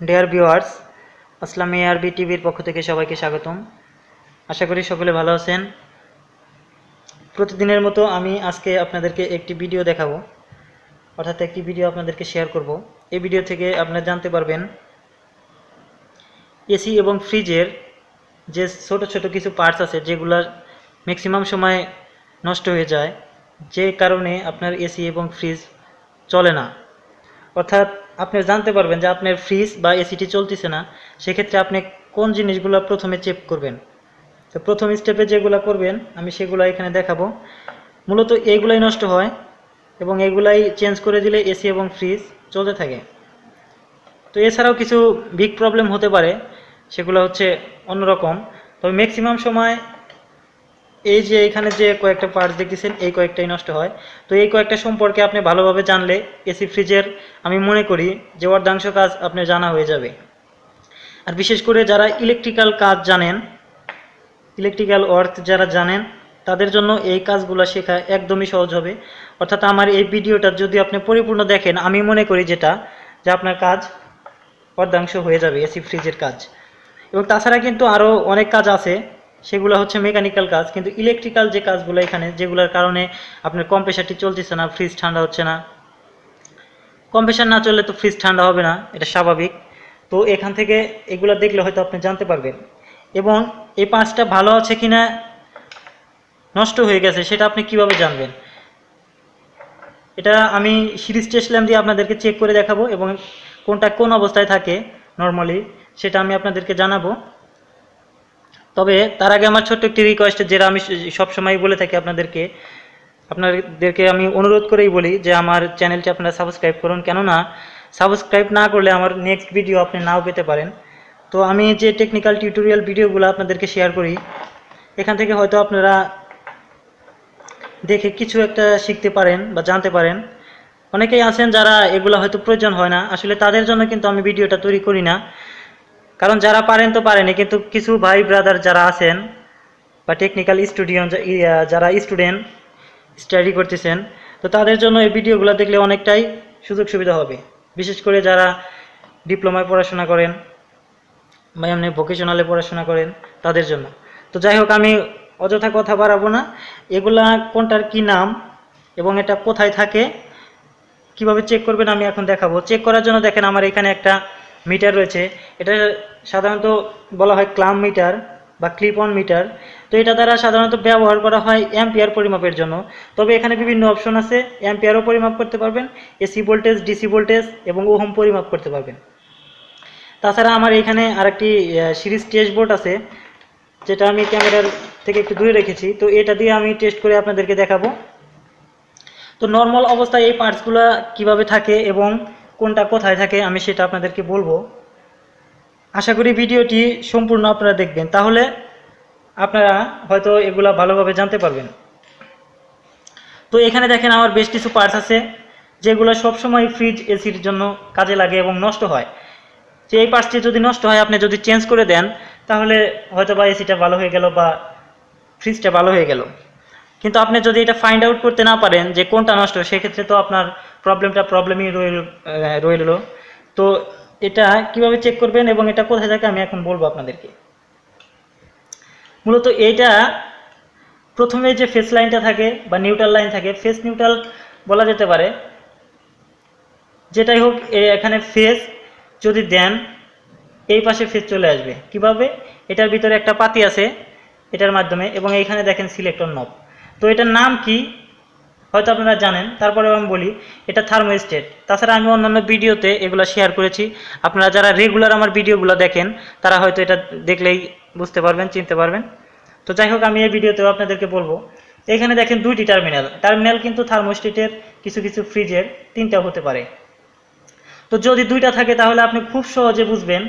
Dear viewers, আসলামী আরবি টিভির পক্ষ থেকে সবাইকে স্বাগতম। আশা করি সকলে ভালো আছেন। প্রতিদিনের মতো আমি আজকে আপনাদেরকে একটি ভিডিও দেখাবো, অর্থাৎ একটি ভিডিও আপনাদেরকে শেয়ার করব। এই ভিডিও থেকে আপনারা জানতে পারবেন এসি এবং ফ্রিজের যে ছোট ছোট কিছু পার্টস আছে যেগুলো ম্যাক্সিমাম সময় নষ্ট হয়ে যায়, যে কারণে আপনার এসি এবং ফ্রিজ চলে না। অর্থাৎ আপনি জানতে পারবেন যে আপনার ফ্রিজ বা এসিটি চলতেছে না, সেক্ষেত্রে আপনি কোন জিনিসগুলো প্রথমে চেক করবেন। তো প্রথম স্টেপে যেগুলো করবেন আমি সেগুলো এখানে দেখাবো। মূলত এইগুলাই নষ্ট হয় এবং এগুলাই চেঞ্জ করে দিলে এসি এবং ফ্রিজ চলতে থাকে। তো এছাড়াও কিছু বিগ প্রবলেম হতে পারে, সেগুলো হচ্ছে অন্যরকম। তবে ম্যাক্সিমাম সময় এই যে এখানে যে কয়েকটা পার্টস দেখতেছেন এই কয়েকটাই নষ্ট হয়। তো এই কয়েকটা সম্পর্কে আপনি ভালোভাবে জানলে এসি ফ্রিজের আমি মনে করি যে অর্ধাংশ কাজ আপনার জানা হয়ে যাবে। আর বিশেষ করে যারা ইলেকট্রিক্যাল কাজ জানেন, ইলেকট্রিক্যাল ওয়ার্ক যারা জানেন, তাদের জন্য এই কাজগুলো শেখা একদমই সহজ হবে। অর্থাৎ আমার এই ভিডিওটা যদি আপনি পরিপূর্ণ দেখেন, আমি মনে করি যেটা যে আপনার কাজ অর্ধাংশ হয়ে যাবে এসি ফ্রিজের কাজ। এবং তাছাড়া কিন্তু আরও অনেক কাজ আছে, সেগুলো হচ্ছে মেকানিক্যাল কাজ। কিন্তু ইলেকট্রিক্যাল যে কাজগুলো এখানে, যেগুলোর কারণে আপনার কম্প্রেসারটি চলতেছে না, ফ্রিজ ঠান্ডা হচ্ছে না, কম্প্রেসার না চললে তো ফ্রিজ ঠান্ডা হবে না, এটা স্বাভাবিক। তো এখান থেকে এগুলো দেখলে হয়তো আপনি জানতে পারবেন। এবং এই পাঁচটা ভালো আছে কিনা নষ্ট হয়ে গেছে সেটা আপনি কিভাবে জানবেন, এটা আমি সিরিজ টেস্ট ল্যাম্প দিয়ে আপনাদেরকে চেক করে দেখাবো এবং কোনটা কোন অবস্থায় থাকে নর্মালি সেটা আমি আপনাদেরকে জানাবো। তবে তার আগে আমার ছোট্ট একটি রিকোয়েস্ট, যেটা আমি সবসময় বলে থাকি আপনাদেরকে আমি অনুরোধ করেই বলি যে আমার চ্যানেলটি আপনারা সাবস্ক্রাইব করুন, কেননা সাবস্ক্রাইব না করলে আমার নেক্সট ভিডিও আপনি নাও পেতে পারেন। তো আমি যে টেকনিক্যাল টিউটোরিয়াল ভিডিওগুলো আপনাদেরকে শেয়ার করি, এখান থেকে হয়তো আপনারা দেখে কিছু একটা শিখতে পারেন বা জানতে পারেন। অনেকেই আছেন যারা এগুলো হয়তো প্রয়োজন হয় না, আসলে তাদের জন্য কিন্তু আমি ভিডিওটা তৈরি করি না। কারণ যারা পারেন তো পারেনি, কিন্তু কিছু ভাই ব্রাদার যারা আছেন বা টেকনিক্যাল যারা স্টুডেন্ট স্টাডি করতেছেন, তো তাদের জন্য এই ভিডিওগুলো দেখলে অনেকটাই সুযোগ সুবিধা হবে। বিশেষ করে যারা ডিপ্লোমায় পড়াশোনা করেন বা এমনি ভোকেশনালে পড়াশোনা করেন তাদের জন্য। তো যাই হোক, আমি অযথা কথা বাড়াবো না। এগুলা কোনটার কি নাম এবং এটা কোথায় থাকে, কিভাবে চেক করবেন আমি এখন দেখাবো। চেক করার জন্য দেখেন আমার এখানে একটা মিটার রয়েছে। এটা সাধারণত বলা হয় ক্লাম মিটার বা ক্লিপ অন মিটার। তো এটা দ্বারা সাধারণত ব্যবহার করা হয় অ্যাম্পিয়ার পরিমাপের জন্য। তবে এখানে বিভিন্ন অপশন আছে, অ্যাম্পিয়ারও পরিমাপ করতে পারবেন, এসি ভোল্টেজ, ডিসি ভোল্টেজ এবং ওহম পরিমাপ করতে পারবেন। তাছাড়া আমার এখানে আরেকটি সিরিজ টেস্ট বোর্ড আছে, যেটা আমি ক্যামেরার থেকে একটু দূরে রেখেছি। তো এটা দিয়ে আমি টেস্ট করে আপনাদেরকে দেখাবো। তো নর্মাল অবস্থায় এই পার্টসগুলো কিভাবে থাকে এবং কোনটা কোথায় থাকে আমি সেটা আপনাদেরকে বলবো। আশা করি ভিডিওটি সম্পূর্ণ আপনারা দেখবেন, তাহলে আপনারা হয়তো এগুলা ভালোভাবে জানতে পারবেন। তো এখানে দেখেন আমার বেশ কিছু পার্টস আছে যেগুলো সবসময় ফ্রিজ এসির জন্য কাজে লাগে এবং নষ্ট হয়। যে এই পার্টসটি যদি নষ্ট হয়, আপনি যদি চেঞ্জ করে দেন, তাহলে হয়তো বা এসিটা ভালো হয়ে গেল বা ফ্রিজটা ভালো হয়ে গেল। কিন্তু আপনি যদি এটা ফাইন্ড আউট করতে না পারেন যে কোনটা নষ্ট, সেক্ষেত্রে তো আপনার প্রবলেমই রইল। তো এটা কিভাবে চেক করবেন এবং এটা কোথায় থাকে আমি এখন বলবো আপনাদেরকে। মূলত এইটা প্রথমে যে ফেস লাইনটা থাকে বা নিউট্রাল লাইন থাকে, ফেস নিউট্রাল বলা যেতে পারে, যেটাই হোক, এখানে ফেস যদি দেন এই পাশে ফেস চলে আসবে। কিভাবে? এটার ভিতরে একটা পাতি আছে এটার মাধ্যমে, এবং এইখানে দেখেন সিলেক্টর নব। তো এটার নাম কি হয়তো আপনারা জানেন, তারপরেও আমি বলি, এটা থার্মোস্ট্যাট। তাছাড়া আমি অন্যান্য ভিডিওতে এগুলো শেয়ার করেছি, আপনারা যারা রেগুলার আমার ভিডিওগুলো দেখেন তারা হয়তো এটা দেখলেই বুঝতে পারবেন, চিনতে পারবেন। তো যাই হোক, আমি এই ভিডিওতেও আপনাদেরকে বলবো। এখানে দেখেন দুইটি টার্মিনাল কিন্তু থার্মোস্ট্যাটের কিছু কিছু ফ্রিজের তিনটা হতে পারে। তো যদি দুইটা থাকে তাহলে আপনি খুব সহজে বুঝবেন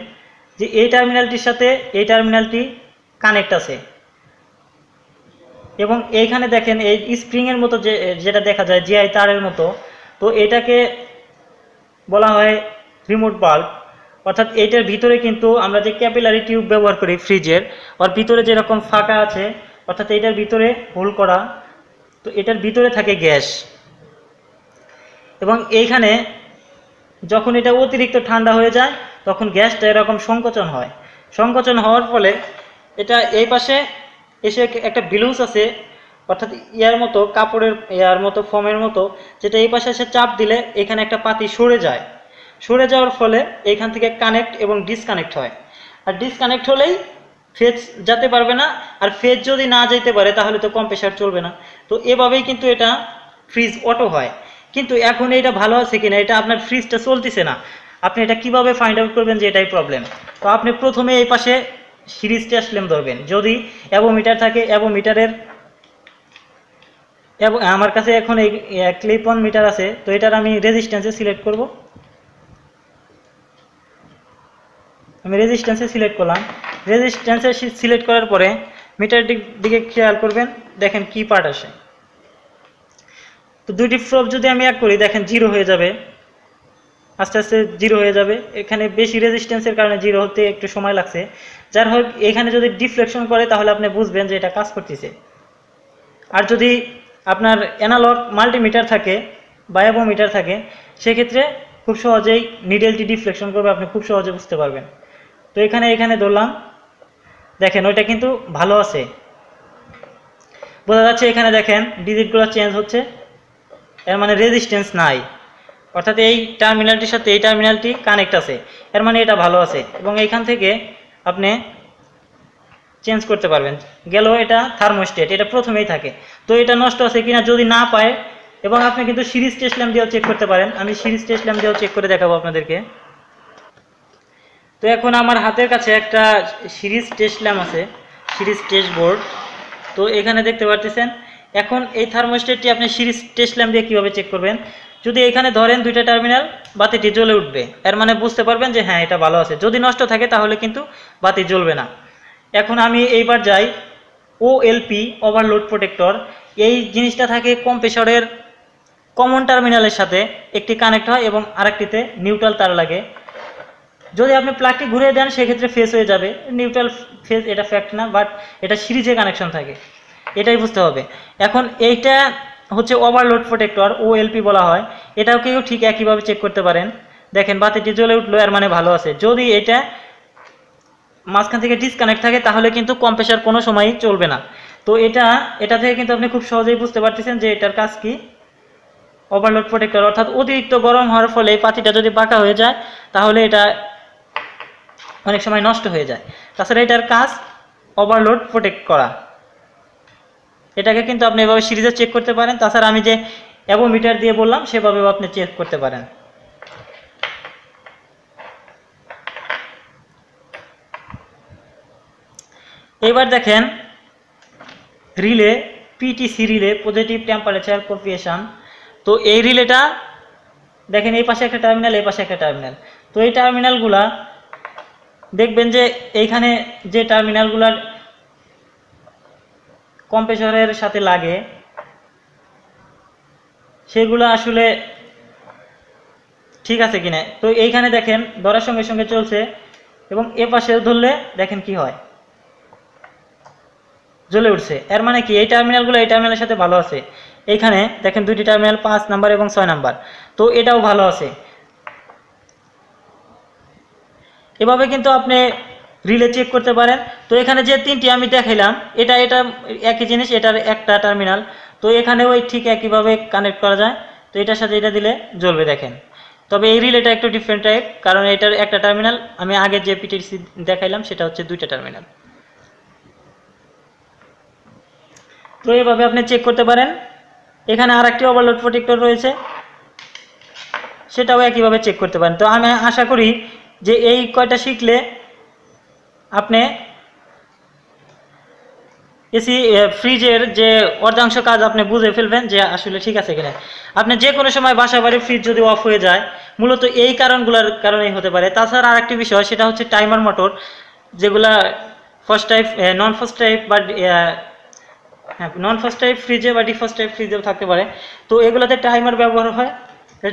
যে এই টার্মিনালটির সাথে এই টার্মিনালটি কানেক্ট আছে। এবং এইখানে দেখেন এই স্প্রিংয়ের মতো যেটা দেখা যায় জিআই তারের মতো, তো এটাকে বলা হয় রিমোট বাল্ব। অর্থাৎ এইটার ভিতরে কিন্তু আমরা যে ক্যাপিলারি টিউব ব্যবহার করি ফ্রিজের, ওর ভিতরে যেরকম ফাঁকা আছে, অর্থাৎ এটার ভিতরে হোল করা, তো এটার ভিতরে থাকে গ্যাস। এবং এইখানে যখন এটা অতিরিক্ত ঠান্ডা হয়ে যায় তখন গ্যাসটা এরকম সংকোচন হয়। সংকোচন হওয়ার ফলে এটা এই পাশে এসে একটা বিলুস আছে, অর্থাৎ ইয়ার মতো, কাপড়ের ইয়ার মতো, ফোমের মতো, যেটা এই পাশে এসে চাপ দিলে এখানে একটা পাতি সরে যায়। সরে যাওয়ার ফলে এখান থেকে কানেক্ট এবং ডিসকানেক্ট হয়। আর ডিসকানেক্ট হলেই ফেজ যেতে পারবে না, আর ফেজ যদি না যেতে পারে তাহলে তো কম্প্রেসার চলবে না। তো এভাবেই কিন্তু এটা ফ্রিজ অটো হয়। কিন্তু এখন এটা ভালো আছে কিনা, এটা আপনার ফ্রিজটা চলতেছে না, আপনি এটা কিভাবে ফাইন্ড আউট করবেন যে এটাই প্রবলেম? তো আপনি প্রথমে এই পাশে সিরিজ টেস্ট ল্যাম্প ধরবেন। যদি অ্যাভোমিটার থাকে, অ্যাভোমিটারের আমার কাছে এখন এই ক্লিপ অন মিটার আছে, তো এটার আমি রেজিস্ট্যান্সে সিলেক্ট করব। আমি রেজিস্ট্যান্সে সিলেক্ট করলাম। রেজিস্ট্যান্সে সিলেক্ট করার পরে মিটার দিকে খেয়াল করবেন, দেখেন কি পার্ট আসে। তো দুইটি প্রোব যদি আমি এক করি, দেখেন জিরো হয়ে যাবে, আস্তে আস্তে জিরো হয়ে যাবে। এখানে বেশি রেজিস্ট্যান্সের কারণে জিরো হতে একটু সময় লাগছে। যার হোক, এখানে যদি ডিফ্লেকশন করে তাহলে আপনি বুঝবেন যে এটা কাজ করতেছে। আর যদি আপনার অ্যানালগ মাল্টিমিটার থাকে বা অ্যাভোমিটার থাকে, সেক্ষেত্রে খুব সহজেই নিডেলটি ডিফ্লেকশন করবে, আপনি খুব সহজে বুঝতে পারবেন। তো এখানে ধরলাম, দেখেন ওইটা কিন্তু ভালো আছে, বোঝা যাচ্ছে। এখানে দেখেন ডিজিটগুলো চেঞ্জ হচ্ছে, এর মানে রেজিস্ট্যান্স নাই, অর্থাৎ এই টার্মিনালটির সাথে এই টার্মিনালটি কানেক্ট আছে, এর মানে এটা ভালো আছে। এবং এইখান থেকে আপনি চেঞ্জ করতে পারবেন। গেল এটা থার্মোস্টেট, এটা প্রথমেই থাকে। তো এটা নষ্ট আছে কিনা যদি না পায়, এবং আপনি কিন্তু সিরিজ টেস্ট ল্যাম্প দিয়েও চেক করতে পারেন। আমি সিরিজ টেস্ট ল্যাম্প দিয়েও চেক করে দেখাবো আপনাদেরকে। তো এখন আমার হাতের কাছে একটা সিরিজ টেস্ট ল্যাম্প আছে, সিরিজ টেস্ট বোর্ড। তো এখানে দেখতে পাচ্ছেন, এখন এই থার্মোস্টেটটি আপনি সিরিজ টেস্ট ল্যাম্প দিয়ে কীভাবে চেক করবেন? যদি এখানে ধরেন দুইটা টার্মিনাল, বাতিটি জ্বলে উঠবে, এর মানে বুঝতে পারবেন যে হ্যাঁ এটা ভালো আছে। যদি নষ্ট থাকে তাহলে কিন্তু বাতি জ্বলবে না। এখন আমি এইবার যাই ওএলপি, ওভারলোড প্রোটেক্টর। এই জিনিসটা থাকে কম্প্রেসরের কমন টার্মিনালের সাথে, একটি কানেক্ট হয় এবং আরেকটিতে নিউট্রাল তার লাগে। যদি আপনি প্লাগটি ঘুরিয়ে দেন সেক্ষেত্রে ফেস হয়ে যাবে, নিউট্রাল ফেস এটা ফ্যাক্ট না, বাট এটা সিরিজে কানেকশন থাকে, এটাই বুঝতে হবে। এখন এইটা হচ্ছে ওভারলোড প্রোটেক্টর, ওএলপি বলা হয়। এটাও কেউ ঠিক একইভাবে চেক করতে পারেন। দেখেন বাতিটি জ্বলে উঠলো, এর মানে ভালো আছে। যদি এটা মাঝখান থেকে ডিসকানেক্ট থাকে তাহলে কিন্তু কম্প্রেসার কোনো সময়ই চলবে না। তো এটা থেকে কিন্তু আপনি খুব সহজেই বুঝতে পারতেছেন যে এটার কাজ কি। ওভারলোড প্রোটেক্টর অর্থাৎ অতিরিক্ত গরম হওয়ার ফলে পাতিটা যদি বাঁকা হয়ে যায় তাহলে এটা অনেক সময় নষ্ট হয়ে যায়। তাছাড়া এটার কাজ ওভারলোড প্রোটেক্ট করা। এটাকে কিন্তু আপনি এভাবে সিরিজে চেক করতে পারেন। তাছাড়া আমি যে অ্যাভোমিটার দিয়ে বললাম সেভাবেও আপনি চেক করতে পারেন। এবার দেখেন relay, PTC relay, positive temperature coefficient. তো এই রিলেটা দেখেন এই পাশে একটা টার্মিনাল, এই পাশে একটা টার্মিনাল। তো এই টার্মিনালগুলা দেখবেন যে এইখানে যে টার্মিনালগুলার কম্প্রেসরের সাথে লাগে সেগুলো আসলে ঠিক আছে কিনা। তো এইখানে দেখেন ধরার সঙ্গে সঙ্গে চলছে, এবং এ পাশে ধরলে দেখেন কি হয়, জ্বলে উঠছে। এর মানে কি এই টার্মিনালগুলো এই টার্মিনালের সাথে ভালো আছে। এইখানে দেখেন দুইটি টার্মিনাল 5 নাম্বার এবং 6 নাম্বার, তো এটাও ভালো আছে। এভাবে কিন্তু আপনি রিলে চেক করতে পারেন। তো এখানে যে তিনটি আমি দেখাইলাম এটা একই জিনিস, এটার একটা টার্মিনাল। তো এখানেও ঠিক একইভাবে কানেক্ট করা যায়। তো এটার সাথে এটা দিলে জ্বলবে দেখেন। তবে এই রিলেটা একটু ডিফারেন্ট টাইপ, কারণ এটার একটা টার্মিনাল, আমি আগে যে পিটিসি দেখাইলাম সেটা হচ্ছে দুইটা টার্মিনাল। তো এইভাবে আপনি চেক করতে পারেন। এখানে আর একটি ওভারলোড প্রোটেক্টর রয়েছে, সেটাও একইভাবে চেক করতে পারেন। তো আমি আশা করি যে এই কয়টা শিখলে আপনি এসি ফ্রিজের যে অর্ধাংশ কাজ আপনি বুঝে ফেলবেন যে আসলে ঠিক আছে কিনা। আপনি যে কোনো সময় বাসা বাড়ির ফ্রিজ যদি অফ হয়ে যায় মূলত এই কারণগুলোর কারণেই হতে পারে। তাছাড়া আরেকটি বিষয়, সেটা হচ্ছে টাইমার মোটর, যেগুলা ফার্স্ট টাইপ, নন ফার্স্ট টাইপ বা নন ফার্স্ট টাইপ ফ্রিজে বা ডিফার্স্ট টাইপ ফ্রিজেও থাকতে পারে। তো এগুলোতে টাইমার ব্যবহার হয়,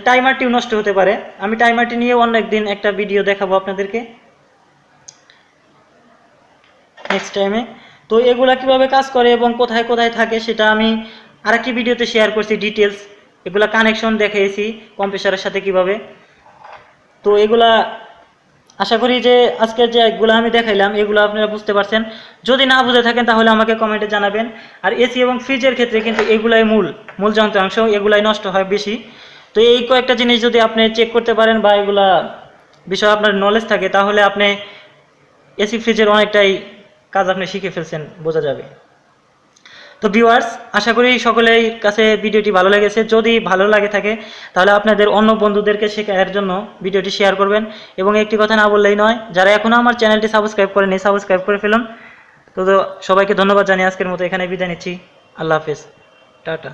টাইমারটিও নষ্ট হতে পারে। আমি টাইমারটি নিয়ে অন্য একদিন একটা ভিডিও দেখাবো আপনাদেরকে নেক্সট টাইমে। তো এগুলা কিভাবে কাজ করে এবং কোথায় কোথায় থাকে সেটা আমি আরেকটি ভিডিওতে শেয়ার করছি ডিটেলস। এগুলা কানেকশন দেখিয়েছি কম্প্রেসারের সাথে কিভাবে। তো এগুলা আশা করি যে আজকের যে এগুলো আমি দেখাইলাম এগুলো আপনারা বুঝতে পারছেন। যদি না বুঝে থাকেন তাহলে আমাকে কমেন্টে জানাবেন। আর এসি এবং ফ্রিজের ক্ষেত্রে কিন্তু এগুলাই মূল মূল যন্ত্রাংশ, এগুলাই নষ্ট হয় বেশি। তো এই কয়েকটা জিনিস যদি আপনি চেক করতে পারেন বা এগুলা বিষয়ে আপনার নলেজ থাকে, তাহলে আপনি এসি ফ্রিজের অনেকটাই কাজ আপনি শিখে ফেলছেন বোঝা যাবে। তো ভিউয়ার্স, আশা করি সকলের কাছে ভিডিওটি ভালো লেগেছে। যদি ভালো লাগে থাকে তাহলে আপনাদের অন্য বন্ধুদেরকে শেখার জন্য ভিডিওটি শেয়ার করবেন। এবং একটি কথা না বললেই নয়, যারা এখনও আমার চ্যানেলটি সাবস্ক্রাইব করেনি সাবস্ক্রাইব করে ফেলুন। তো সবাইকে ধন্যবাদ জানিয়ে আজকের মতো এখানে বিদায় নিচ্ছি। আল্লাহ হাফেজ, টাটা।